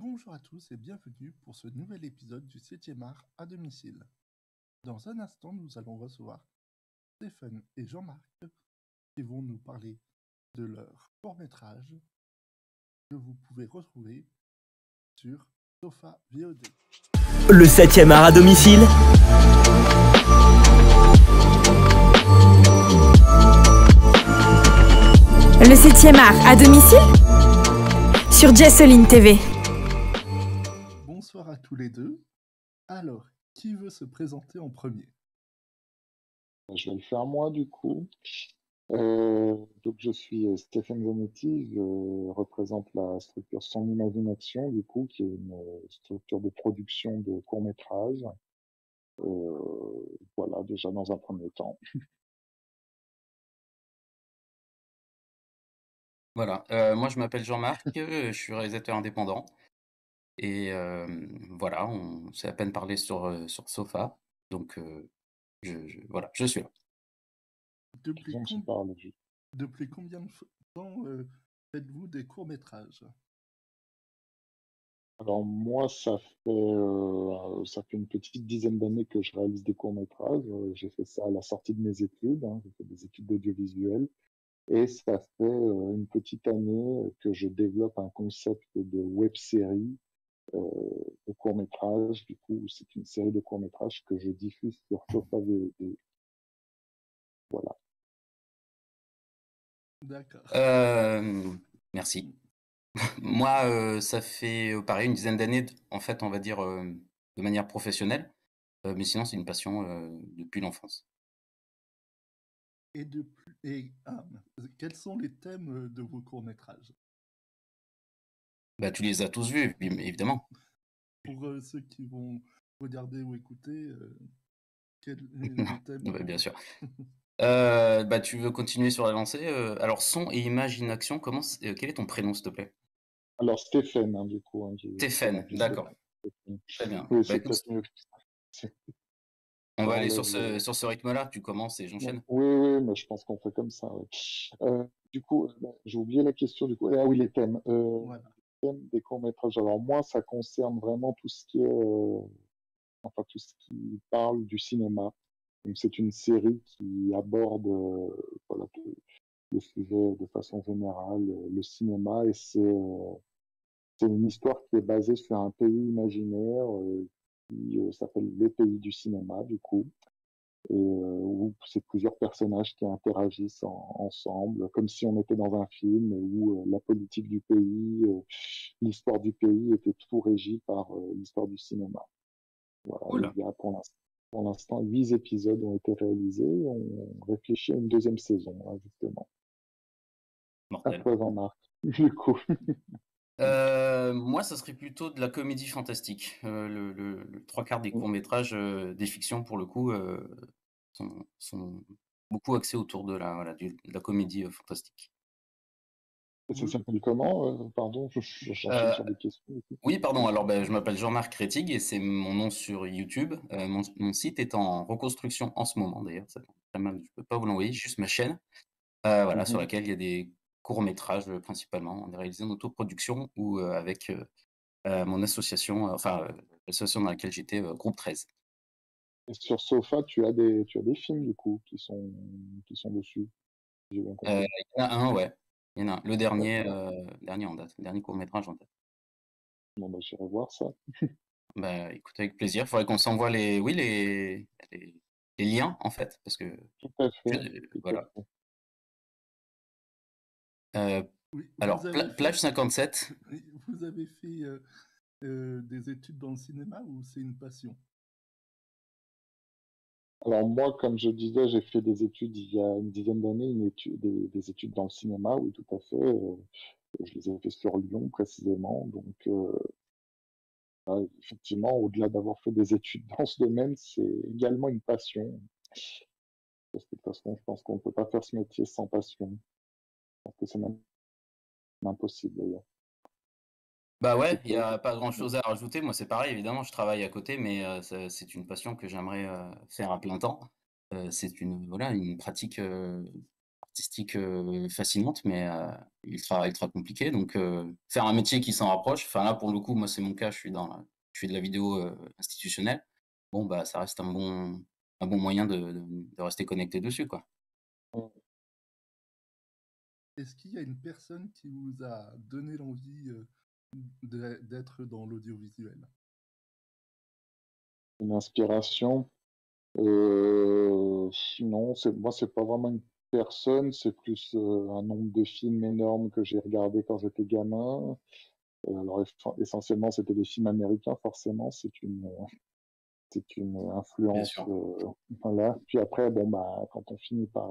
Bonjour à tous et bienvenue pour ce nouvel épisode du 7e art à domicile. Dans un instant, nous allons recevoir Stéphane et Jean-Marc qui vont nous parler de leur court-métrage que vous pouvez retrouver sur Sofa VOD. Le 7e art à domicile. Le 7e art à domicile sur Jesseline TV. Bonsoir à tous les deux. Alors, qui veut se présenter en premier? Je vais le faire moi du coup. Donc je suis Stéphane Zanetti, je représente la structure Son Imagination du coup, qui est une structure de production de courts-métrages. Voilà, déjà dans un premier temps. Voilà, moi je m'appelle Jean-Marc, je suis réalisateur indépendant et voilà, on s'est à peine parlé sur Sofa, donc voilà, je suis là. Depuis, On se parle, depuis combien de temps faites-vous des courts-métrages? Alors moi, ça fait une petite dizaine d'années que je réalise des courts-métrages. J'ai fait ça à la sortie de mes études, hein. J'ai fait des études d'audiovisuel. Et ça fait une petite année que je développe un concept de web-série de court-métrage. Du coup, c'est une série de courts-métrages que je diffuse sur Sofa VOD. Voilà. D'accord. Merci. Moi, ça fait pareil une dizaine d'années, en fait, on va dire de manière professionnelle, mais sinon c'est une passion depuis l'enfance. Quels sont les thèmes de vos courts-métrages? Bah, tu les as tous vus, évidemment. Pour ceux qui vont regarder ou écouter, quel est le thème? Ouais, bien sûr. Bah, tu veux continuer sur la lancée? Alors, son et image in action, quel est ton prénom, s'il te plaît? Alors, Stéphane, hein, du coup. Hein, Stéphane, d'accord. Très bien. Oui, Bah, c'est écoute, peut-être mieux. on va Ça aller enlève sur ce rythme-là. Tu commences et j'enchaîne. Oui, mais je pense qu'on fait comme ça. Ouais. Du coup, j'ai oublié la question du coup. Ah oui, les thèmes. Voilà. Les thèmes des courts-métrages. Alors moi, ça concerne vraiment tout ce qui est, enfin tout ce qui parle du cinéma. Donc c'est une série qui aborde voilà, le sujet de façon générale, le cinéma, et c'est une histoire qui est basée sur un pays imaginaire qui s'appelle le pays du cinéma, du coup, et où c'est plusieurs personnages qui interagissent ensemble, comme si on était dans un film, où la politique du pays, l'histoire du pays était tout régi par l'histoire du cinéma. Voilà, Cool. il y a pour l'instant 8 épisodes ont été réalisés, et on réfléchit à une deuxième saison, là, justement. À Mortel. toi, Jean-Marc, du coup. Moi, ça serait plutôt de la comédie fantastique. Le trois quarts des courts-métrages, des fictions, pour le coup, sont beaucoup axés autour de de la comédie fantastique. Ça s'appelle comment? Pardon, j'enchaîne sur des questions. Oui, pardon. Alors, ben, je m'appelle Jean-Marc Rettig et c'est mon nom sur YouTube. Mon site est en reconstruction en ce moment, d'ailleurs. Ça tombe très mal, je peux pas vous l'envoyer, juste ma chaîne, voilà, sur laquelle il y a des courts-métrages principalement. On est réalisé en autoproduction ou avec mon association, l'association dans laquelle j'étais, Groupe 13. Et sur Sofa, tu as des films, du coup, qui sont dessus, si j'ai bien compris. Il y en a un, ouais. Il y en a un. Le dernier, D'accord. dernier en date, le dernier court-métrage en date. Bon, bah, j'irai voir ça. Bah, écoute, avec plaisir. Il faudrait qu'on s'envoie les liens, en fait, parce que Tout à fait. Tout à voilà. fait. Oui, Alors, Plage 57. Vous avez fait des études dans le cinéma ou c'est une passion? Alors moi, comme je disais, j'ai fait des études il y a une dizaine d'années, des études dans le cinéma, oui, tout à fait. Je les ai fait sur Lyon précisément. Donc, effectivement, au-delà d'avoir fait des études dans ce domaine, c'est également une passion. Parce que de toute façon, je pense qu'on ne peut pas faire ce métier sans passion. Je pense que c'est même impossible d'ailleurs. Bah ouais, il n'y a pas grand-chose à rajouter. Moi, c'est pareil, évidemment, je travaille à côté, mais c'est une passion que j'aimerais faire à plein temps. C'est voilà, une pratique artistique fascinante, mais ultra compliquée. Donc, faire un métier qui s'en rapproche, enfin là, pour le coup, moi, c'est mon cas, je fais de la vidéo institutionnelle. Bon, bah, ça reste un bon moyen de rester connecté dessus, quoi. Est-ce qu'il y a une personne qui vous a donné l'envie d'être dans l'audiovisuel? Une inspiration. Non, moi, c'est pas vraiment une personne, c'est plus un nombre de films énormes que j'ai regardé quand j'étais gamin. Alors, essentiellement, c'était des films américains, forcément, c'est une Bien influence, sûr. voilà. Puis après, bon, bah, quand on finit par,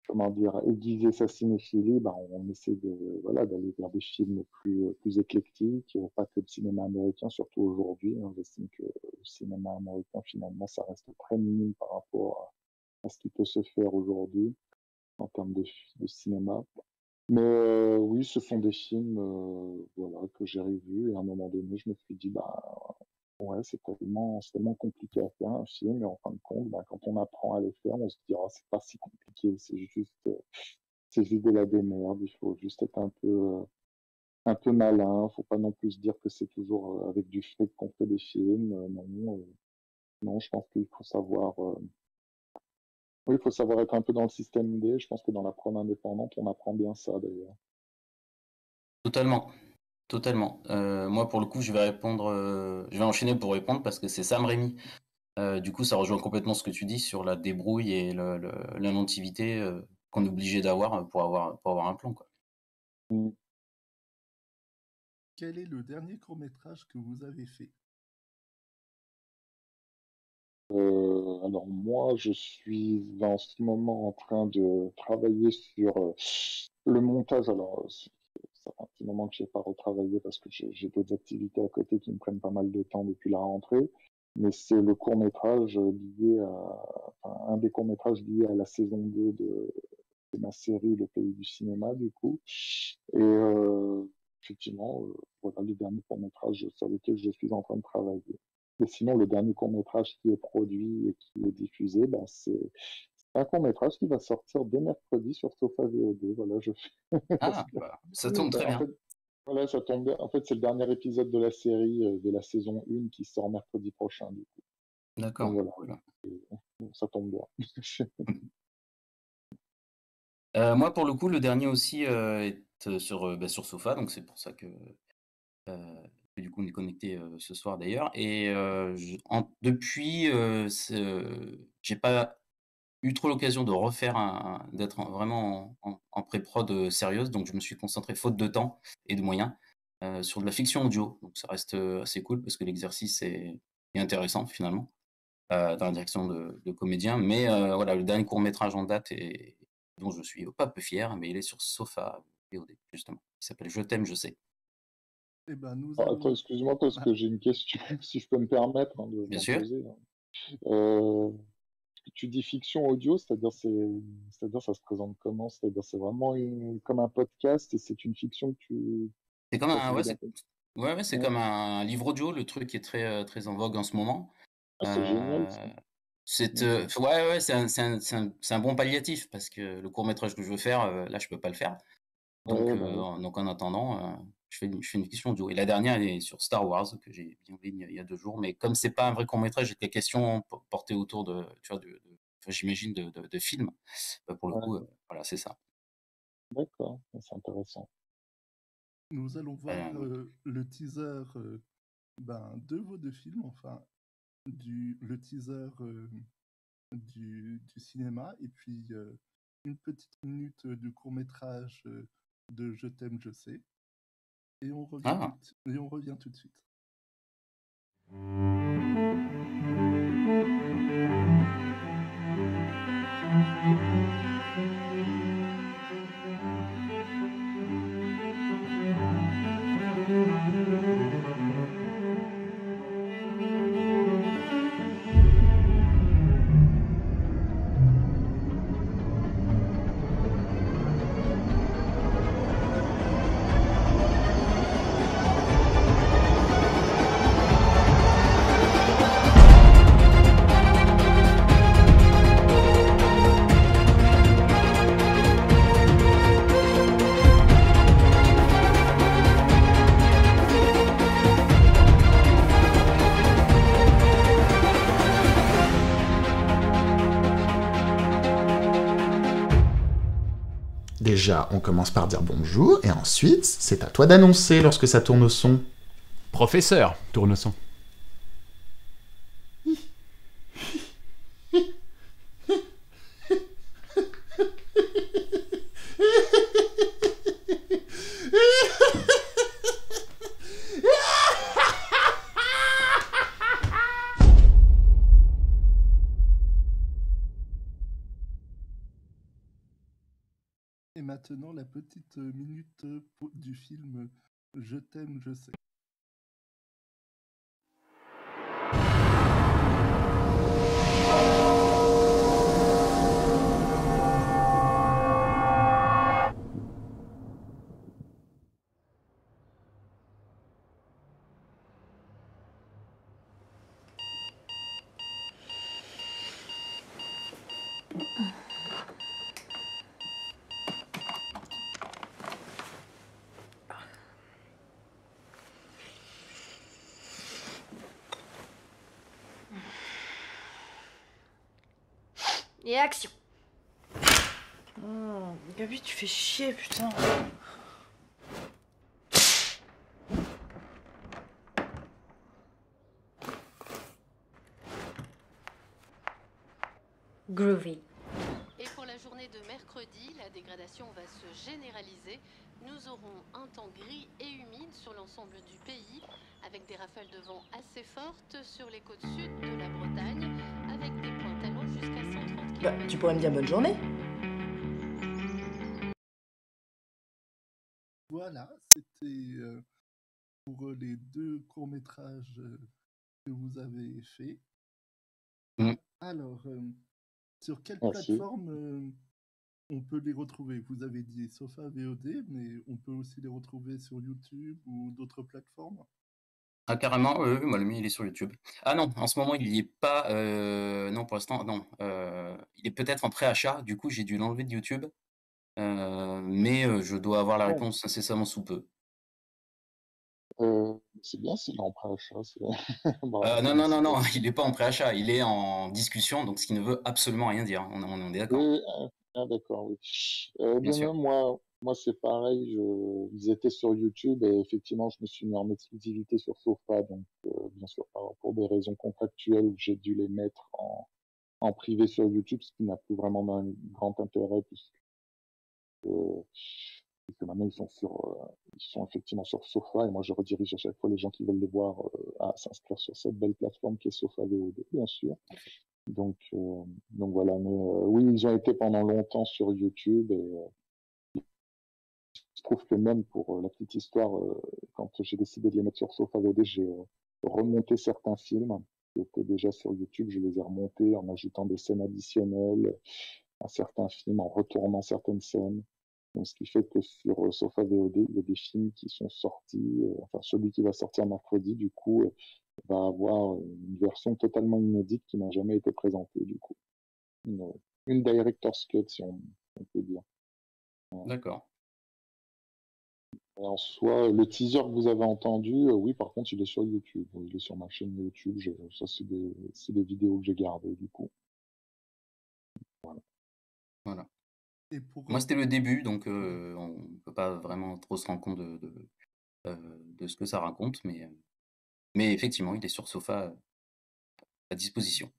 comment dire, aiguiser sa cinéphilie, bah, on essaie voilà, d'aller vers des films plus éclectiques, pas que le cinéma américain, surtout aujourd'hui. J'estime que le cinéma américain, finalement, ça reste très minime par rapport à ce qui peut se faire aujourd'hui en termes de cinéma. Mais oui, ce sont des films, voilà, que j'ai revus et à un moment donné, je me suis dit, bah, ouais, c'est tellement compliqué à faire un film, et en fin de compte, bah, quand on apprend à le faire, on se dit, ah, c'est pas si compliqué, c'est juste de la démerde, il faut juste être un peu malin, faut pas non plus se dire que c'est toujours avec du fric qu'on fait des films, non, je pense qu'il faut savoir, oui, il faut savoir être un peu dans le système D. Je pense que dans la prod indépendante, on apprend bien ça d'ailleurs. Totalement. Totalement. Moi, pour le coup, je vais enchaîner pour répondre parce que c'est Sam Raimi. Du coup, ça rejoint complètement ce que tu dis sur la débrouille et l'inventivité qu'on est obligé d'avoir pour avoir un plan, quoi. Mm. Quel est le dernier court-métrage que vous avez fait? Alors moi, je suis en ce moment en train de travailler sur le montage. Alors, ça fait un petit moment que je n'ai pas retravaillé parce que j'ai d'autres activités à côté qui me prennent pas mal de temps depuis la rentrée. Mais c'est le court-métrage un des courts-métrages liés à la saison 2 de ma série Le Pays du cinéma, du coup. Et effectivement, voilà le dernier court-métrage sur lequel je suis en train de travailler. Mais sinon, le dernier court-métrage qui est produit et qui est diffusé, ben, c'est un court-métrage qui va sortir dès mercredi sur Sofa VOD. Voilà, Ah, bah, ça tombe très en bien. fait, voilà, ça tombe bien. En fait, c'est le dernier épisode de la série de la saison 1 qui sort mercredi prochain, du coup. D'accord. Donc voilà, Voilà. ça tombe bien. Moi, pour le coup, le dernier aussi est sur Sofa, donc c'est pour ça que du coup on est connecté ce soir d'ailleurs. Et depuis, j'ai pas eu trop l'occasion de refaire d'être vraiment en pré-prod sérieuse, donc je me suis concentré, faute de temps et de moyens, sur de la fiction audio. Donc ça reste assez cool parce que l'exercice est intéressant finalement, dans la direction de comédien. Mais voilà, le dernier court-métrage en date et dont je suis pas peu fier, mais il est sur Sofa VOD, justement. Il s'appelle Je t'aime, je sais. Eh ben, nous Attends, allons... excuse-moi parce Ah, que j'ai une question, si je peux me permettre de Bien la sûr. poser. Euh, Tu dis fiction audio, c'est-à-dire ça se présente comment? C'est-à-dire c'est vraiment comme un podcast et c'est une fiction que C'est comme ça se un, joue ouais, dans. c'est Ouais. comme un livre audio, le truc qui est très en vogue en ce moment. Ah, c'est génial ça. Euh, D'accord. ouais, c'est un bon palliatif parce que le court-métrage que je veux faire, là, je peux pas le faire. Donc, Ouais, bah oui. donc en attendant, je fais une fiction audio. Et la dernière, elle est sur Star Wars, que j'ai mis en ligne il y a 2 jours. Mais comme c'est pas un vrai court-métrage, et que les questions portées autour tu vois, enfin, j'imagine, de films, bah, pour le coup, Ouais, voilà, c'est ça. d'accord, c'est intéressant. nous allons voir Euh, le teaser de vos deux films, enfin, le teaser du cinéma, et puis une petite minute du court-métrage de Je t'aime, je sais. Et on revient Ah, tout de suite. déjà, on commence par dire bonjour, et ensuite, c'est à toi d'annoncer lorsque ça tourne au son. Professeur Tournesson. Et maintenant, la petite minute du film Je t'aime, je sais. Et action. Oh, Gabi, tu fais chier, putain. Groovy. Et pour la journée de mercredi, la dégradation va se généraliser. Nous aurons un temps gris et humide sur l'ensemble du pays, avec des rafales de vent assez fortes sur les côtes sud de la Bretagne, avec des pointes allant jusqu'à 130 km. Bah, tu pourrais me dire bonne journée. Voilà, c'était pour les 2 courts-métrages que vous avez faits. Alors, sur quelle Merci. plateforme on peut les retrouver? Vous avez dit Sofa VOD, mais on peut aussi les retrouver sur YouTube ou d'autres plateformes? Ah carrément, moi le mien il est sur YouTube. Ah non, en ce moment il y est pas, non pour l'instant non, il est peut-être en préachat, du coup j'ai dû l'enlever de YouTube, mais je dois avoir la Bon, réponse incessamment sous peu. c'est bien s'il est en préachat. Bravo, Non, non, non, non, félicitations. il est pas en préachat, il est en discussion, donc ce qui ne veut absolument rien dire. On est d'accord? Oui, d'accord, oui. Bien sûr. Demain, moi c'est pareil. Ils étaient sur YouTube et effectivement, je me suis mis en exclusivité sur Sofa. Donc, bien sûr, pour des raisons contractuelles, j'ai dû les mettre en privé sur YouTube, ce qui n'a plus vraiment d'un grand intérêt puisque maintenant ils sont effectivement sur Sofa et moi je redirige à chaque fois les gens qui veulent les voir à s'inscrire sur cette belle plateforme qui est Sofa VOD, bien sûr. Donc voilà, mais oui, ils ont été pendant longtemps sur YouTube et il se trouve que même pour la petite histoire, quand j'ai décidé de les mettre sur Sofa VOD, j'ai remonté certains films qui étaient déjà sur YouTube, je les ai remontés en ajoutant des scènes additionnelles à certains films, en retournant certaines scènes. Donc, ce qui fait que sur Sofa VOD, il y a des films qui sont sortis, enfin celui qui va sortir mercredi, du coup, va avoir une version totalement inédite qui n'a jamais été présentée, du coup. Une director's cut, si on peut dire. D'accord. Et en soi, le teaser que vous avez entendu, oui, par contre, il est sur YouTube. Il est sur ma chaîne YouTube. Ça, c'est des vidéos que j'ai gardées, du coup. Voilà. Et pour Moi c'était le début, donc on peut pas vraiment trop se rendre compte de ce que ça raconte, mais effectivement, il est sur Sofa, à disposition.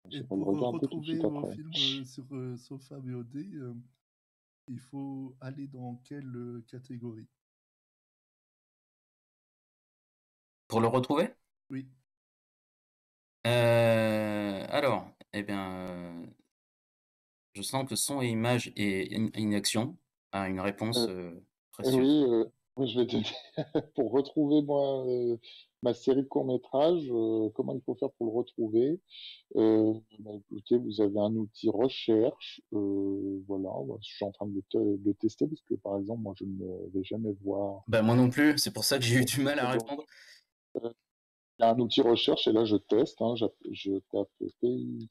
Et Je vais le pour regarder tout de retrouver suite vos après. films sur Sofa VOD, il faut aller dans quelle catégorie? Pour le retrouver? Oui. Alors, eh bien, je sens que son et image et inaction a une réponse, précieuse. Oui, oui, je vais te dire, pour retrouver moi, ma série de courts-métrages, comment il faut faire pour le retrouver? Bah, écoutez, vous avez un outil recherche, voilà, moi, je suis en train de le tester parce que par exemple, moi je ne vais jamais voir. Bah, moi non plus, c'est pour ça que j'ai eu du mal à Donc, répondre. il y a un outil recherche et là je teste, hein, je tape pays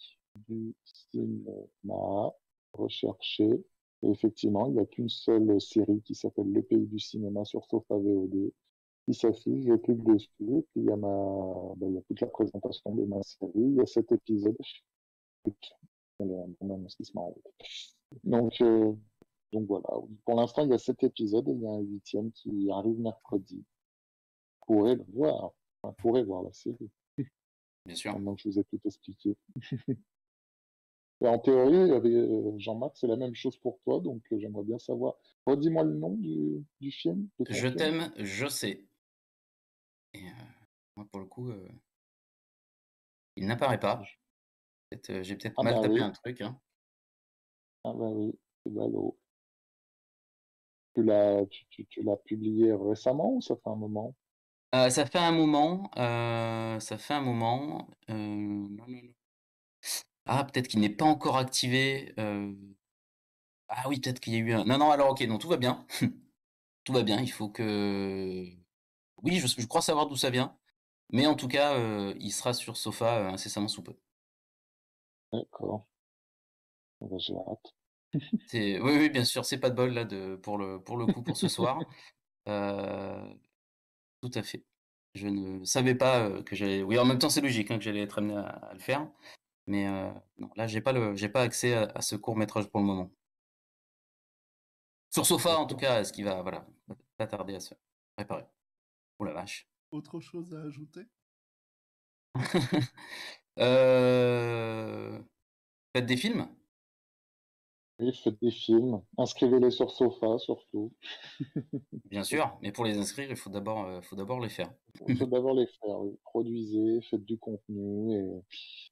du cinéma, rechercher. Et effectivement, il n'y a qu'une seule série qui s'appelle Le Pays du cinéma sur Sofa VOD qui s'affiche. Je clique dessus, et puis il y a toute la présentation de ma série. Il y a 7 épisodes. Donc, Donc voilà, pour l'instant, il y a 7 épisodes et il y a un 8e qui arrive mercredi. Vous pourrez le voir. Enfin, vous pourrez voir la série. Bien sûr. Maintenant que je vous ai tout expliqué. Et en théorie, il y avait, Jean-Marc, c'est la même chose pour toi, donc j'aimerais bien savoir. Redis-moi le nom du film, de ton Je film. t'aime, je sais. Et moi, pour le coup, il n'apparaît pas. J'ai peut-être Ah mal bah tapé oui, un truc. Hein. ah bah oui, c'est ballot. Tu l'as publié récemment ou ça fait un moment? Ça fait un moment. Ça fait un moment. Non, non, non. Ah, peut-être qu'il n'est pas encore activé. Ah oui, peut-être qu'il y a eu un. Non, non, alors ok, non, tout va bien. Tout va bien. Il faut que. Oui, je crois savoir d'où ça vient. Mais en tout cas, il sera sur Sofa incessamment sous peu. D'accord. Ah bah, j'ai hâte. Oui, oui, bien sûr, c'est pas de bol là pour le coup pour ce soir. Euh, Tout à fait. Je ne savais pas que j'allais. Oui, en même temps, c'est logique hein, que j'allais être amené à le faire. Mais non, là, j'ai pas accès à ce court-métrage pour le moment. Sur Sofa, en tout D'accord. cas, ce qui va, voilà, pas tarder à se préparer. Oh la vache. Autre chose à ajouter? Euh... Faites des films? Oui, faites des films. Inscrivez-les sur Sofa, surtout. Bien sûr, mais pour les inscrire, il faut d'abord les faire. Il faut d'abord les faire, oui. Produisez, faites du contenu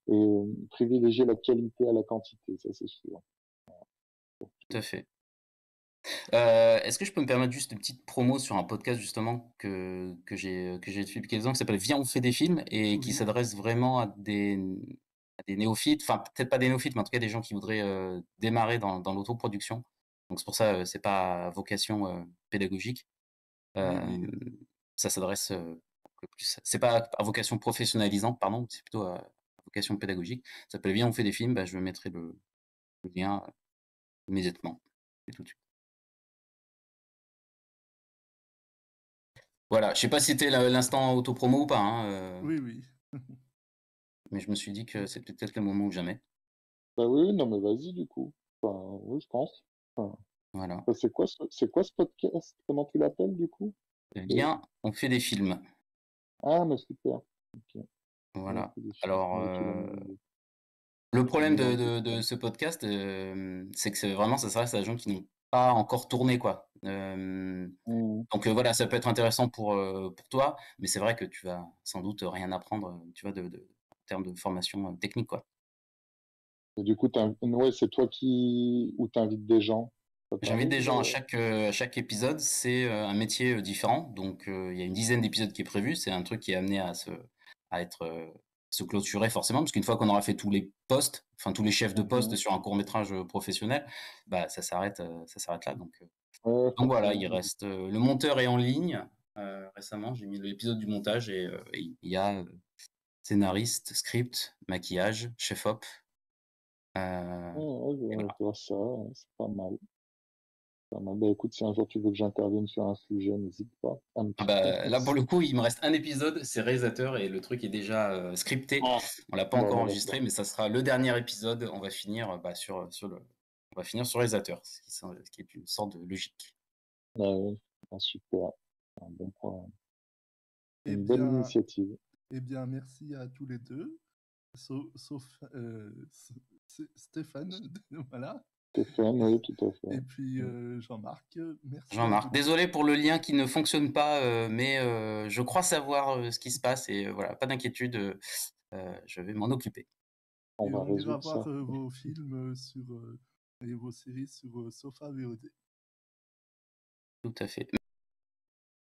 et privilégiez la qualité à la quantité, ça c'est sûr. Tout à fait. Est-ce que je peux me permettre juste une petite promo sur un podcast justement que j'ai depuis quelques temps qui s'appelle Viens on fait des films et qui Oui. s'adresse vraiment à des néophytes, enfin peut-être pas des néophytes, mais en tout cas des gens qui voudraient démarrer dans l'autoproduction. Donc c'est pour ça c'est pas à vocation pédagogique. Oui, Euh, oui. Ça s'adresse plus, c'est pas à vocation professionnalisante, pardon, c'est plutôt à vocation pédagogique. Ça s'appelle Viens on fait des films. Bah, je mettrai le lien immédiatement et tout de suite. Voilà, je sais pas si c'était l'instant autopromo ou pas, hein, Oui, oui. mais je me suis dit que c'était peut-être le moment ou jamais. Bah oui, non mais vas-y du coup. Enfin, oui, je pense. Enfin, Voilà. c'est quoi ce podcast? Comment tu l'appelles du coup? Viens, on fait des films. Ah, mais super. Ok. Ouais, Voilà. c'est des films. Alors, Ouais, tu l'as mis, le tu l'as problème mis dans le de descriptif. ce podcast, c'est que vraiment, ça s'adresse à des gens qui n'ont pas encore tourné, quoi. Mhm. Donc voilà, ça peut être intéressant pour toi, mais c'est vrai que tu vas sans doute rien apprendre, tu vois, en termes de formation technique, quoi. Et du coup, ouais, c'est toi qui ou t'invites des gens. Ça J'invite t'arrive des gens à chaque épisode, c'est un métier différent. Donc il y a une dizaine d'épisodes qui est prévu. C'est un truc qui est amené à être se clôturer forcément, parce qu'une fois qu'on aura fait tous les postes, enfin tous les chefs de poste Mhm. sur un court métrage professionnel, bah ça s'arrête là. Ouais, Donc voilà, il forcément. reste le monteur est en ligne. Récemment, j'ai mis l'épisode du montage et il y a scénariste, script, maquillage, chef op. Ouais, ouais, Et je voilà. vois ça, ouais, c'est pas mal. Pas mal. Bah écoute, si un jour tu veux que j'intervienne sur un sujet, n'hésite pas à me Ah bah, là, pour contacter. le coup, il me reste un épisode, c'est réalisateur et le truc est déjà scripté. Ah, On l'a pas bon, encore bah enregistré, d'accord. mais ça sera le dernier épisode. On va finir on va finir sur réalisateur, ce qui est une sorte de logique. Ouais, ouais. Ah, super. Un bon point. Eh Une belle bien, initiative. merci à tous les deux, sauf Stéphane, voilà. Stéphane, oui, tout à Et fait. puis Jean-Marc, merci à vous Jean-Marc, deux. désolé pour le lien qui ne fonctionne pas, mais je crois savoir ce qui se passe et voilà, pas d'inquiétude, je vais m'en occuper. On Et va on ira résoudre voir ça. vos films et vos séries sur Sofa VOD. Tout à fait.